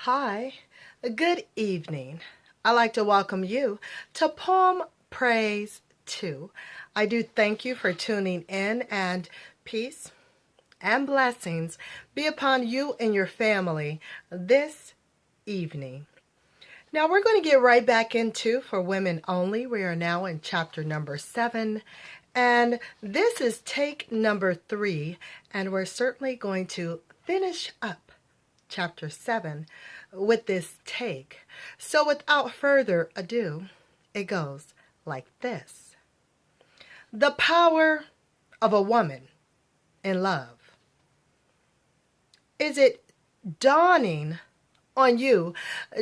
Hi, good evening. I'd like to welcome you to Poem Praise 2. I do thank you for tuning in, and peace and blessings be upon you and your family this evening. Now we're going to get right back into For Women Only. We are now in chapter number 7, and this is take number 3, and we're certainly going to finish up chapter 7 with this take. So without further ado, it goes like this. The power of a woman in love. Is it dawning on you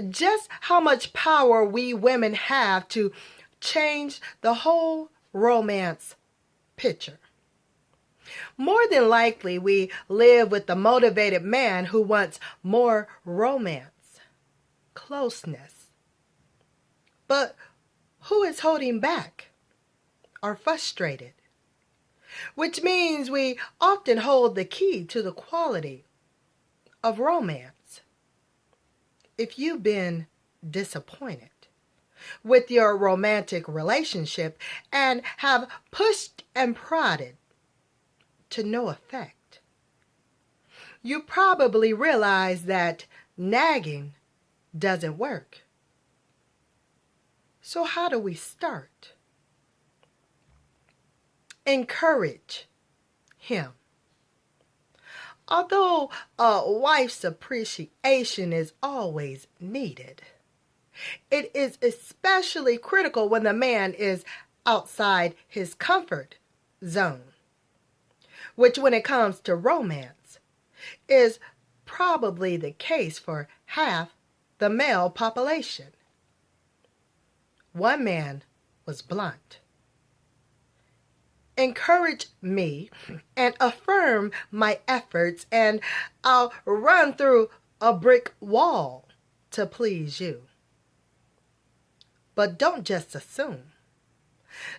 just how much power we women have to change the whole romance picture? More than likely, we live with the motivated man who wants more romance, closeness. But who is holding back or frustrated? Which means we often hold the key to the quality of romance. If you've been disappointed with your romantic relationship and have pushed and prodded to no effect, you probably realize that nagging doesn't work. So how do we start? Encourage him. Although a wife's appreciation is always needed, it is especially critical when the man is outside his comfort zone, which when it comes to romance is probably the case for half the male population. One man was blunt. Encourage me and affirm my efforts, and I'll run through a brick wall to please you. But don't just assume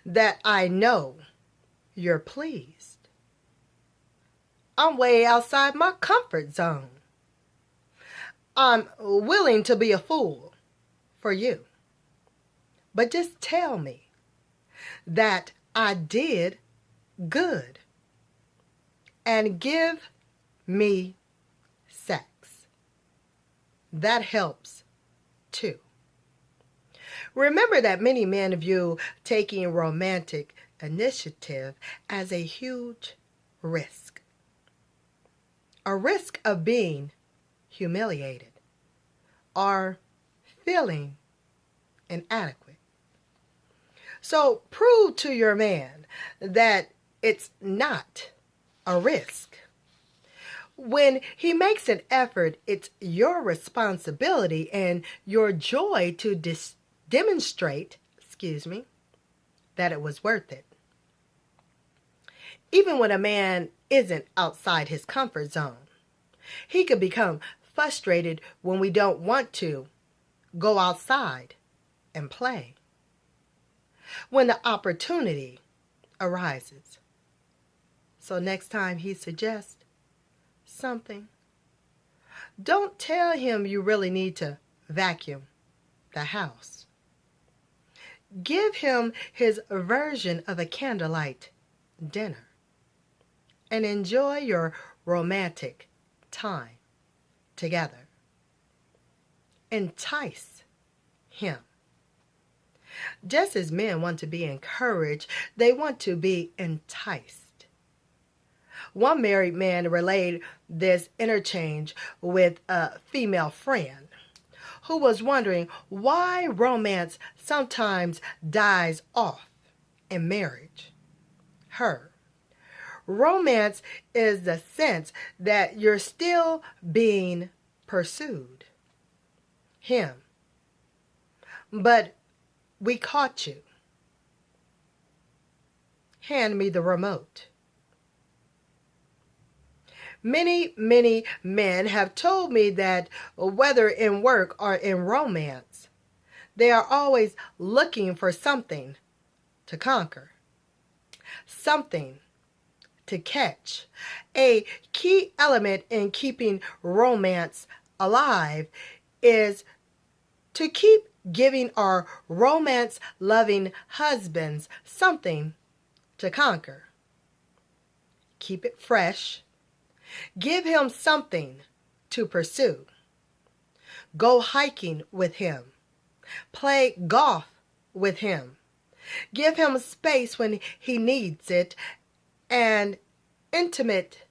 that I know you're pleased. I'm way outside my comfort zone. I'm willing to be a fool for you. But just tell me that I did good and give me sex. That helps too. Remember that many men view taking romantic initiative as a huge risk. A risk of being humiliated or feeling inadequate. So prove to your man that it's not a risk. When he makes an effort, it's your responsibility and your joy to demonstrate, that it was worth it. Even when a man isn't outside his comfort zone, he could become frustrated when we don't want to go outside and play. When the opportunity arises. So next time he suggests something, don't tell him you really need to vacuum the house. Give him his version of a candlelight dinner and enjoy your romantic time together. Entice him. Just as men want to be encouraged, they want to be enticed. One married man relayed this interchange with a female friend who was wondering why romance sometimes dies off in marriage. Romance is the sense that you're still being pursued. Him. But we caught you. Hand me the remote. Many men have told me that whether in work or in romance, they are always looking for something to conquer, something to catch. A key element in keeping romance alive is to keep giving our romance-loving husbands something to conquer. Keep it fresh. Give him something to pursue. Go hiking with him. Play golf with him. Give him space when he needs it and intimate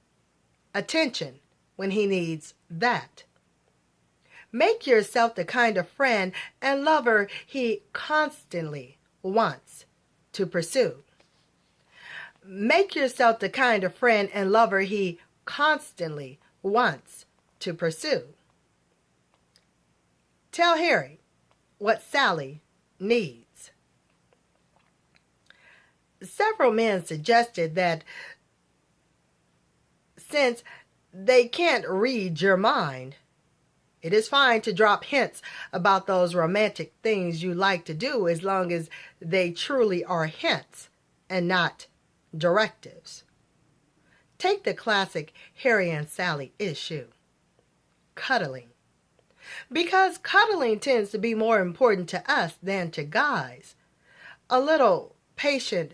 attention when he needs that. Make yourself the kind of friend and lover he constantly wants to pursue. Make yourself the kind of friend and lover he constantly wants to pursue. Tell Harry what Sally needs. Several men suggested that since they can't read your mind, it is fine to drop hints about those romantic things you like to do as long as they truly are hints and not directives. Take the classic Harry and Sally issue, cuddling. Because cuddling tends to be more important to us than to guys. A little patient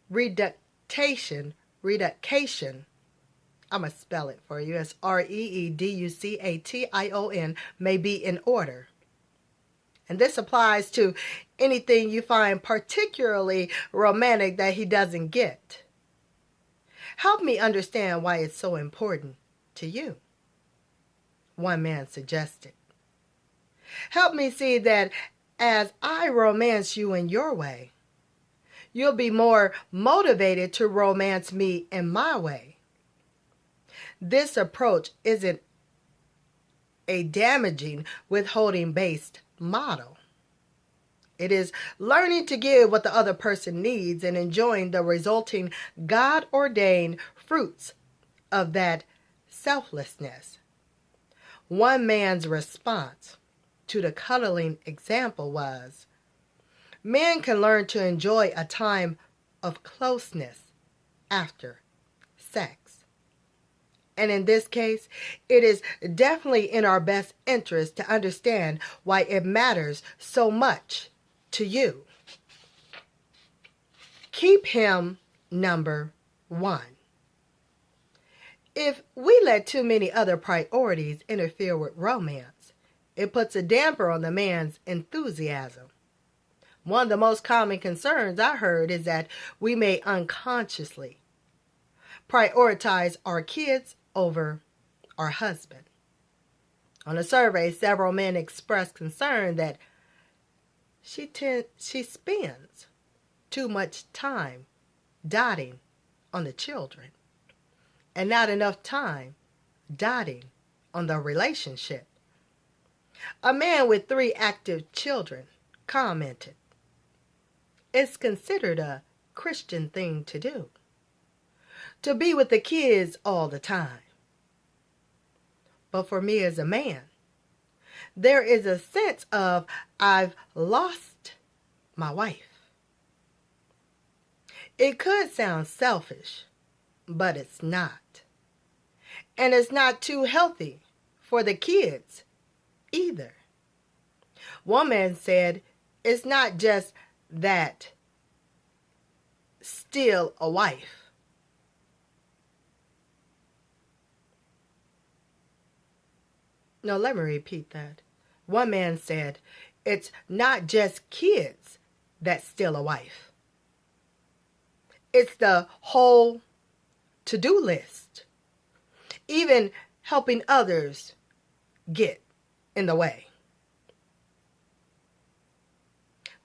reduction, I'm going to spell it for you. It's reeducation, may be in order. And this applies to anything you find particularly romantic that he doesn't get. Help me understand why it's so important to you, one man suggested. Help me see that as I romance you in your way, you'll be more motivated to romance me in my way. This approach isn't a damaging withholding-based model. It is learning to give what the other person needs and enjoying the resulting God-ordained fruits of that selflessness. One man's response to the cuddling example was, men can learn to enjoy a time of closeness after sex. And in this case, it is definitely in our best interest to understand why it matters so much to you. Keep him number one. If we let too many other priorities interfere with romance, it puts a damper on the man's enthusiasm. One of the most common concerns I heard is that we may unconsciously prioritize our kids over our husband. On a survey, several men expressed concern that she spends too much time dotting on the children and not enough time dotting on the relationship. A man with 3 active children commented, "It's considered a Christian thing to do, to be with the kids all the time. But for me as a man, there is a sense of I've lost my wife." It could sound selfish, but it's not. And it's not too healthy for the kids either. One man said, it's not just that still a wife. No, let me repeat that. One man said, it's not just kids that steal a wife. It's the whole to-do list. Even helping others get in the way.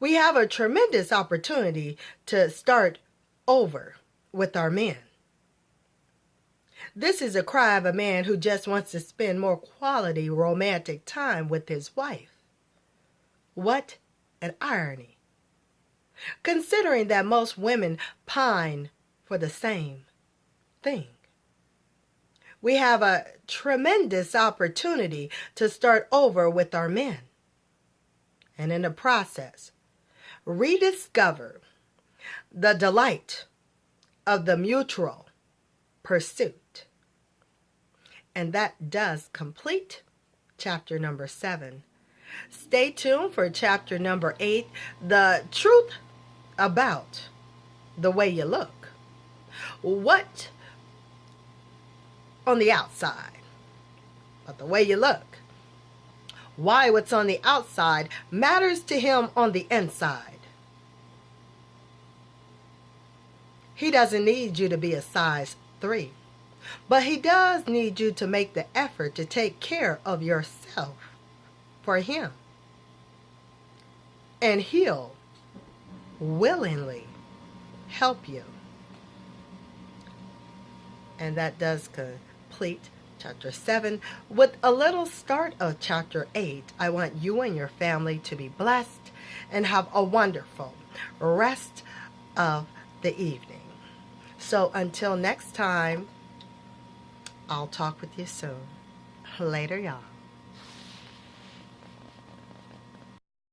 We have a tremendous opportunity to start over with our men. This is a cry of a man who just wants to spend more quality romantic time with his wife. What an irony, considering that most women pine for the same thing. We have a tremendous opportunity to start over with our men, and in the process, rediscover the delight of the mutual pursuit. And that does complete chapter number 7. Stay tuned for chapter number 8, the truth about the way you look. What on the outside, but the way you look. Why what's on the outside matters to him on the inside. He doesn't need you to be a size 3, but he does need you to make the effort to take care of yourself for him. And he'll willingly help you. And that does complete chapter 7. With a little start of chapter 8, I want you and your family to be blessed and have a wonderful rest of the evening. So until next time, I'll talk with you soon. Later, y'all.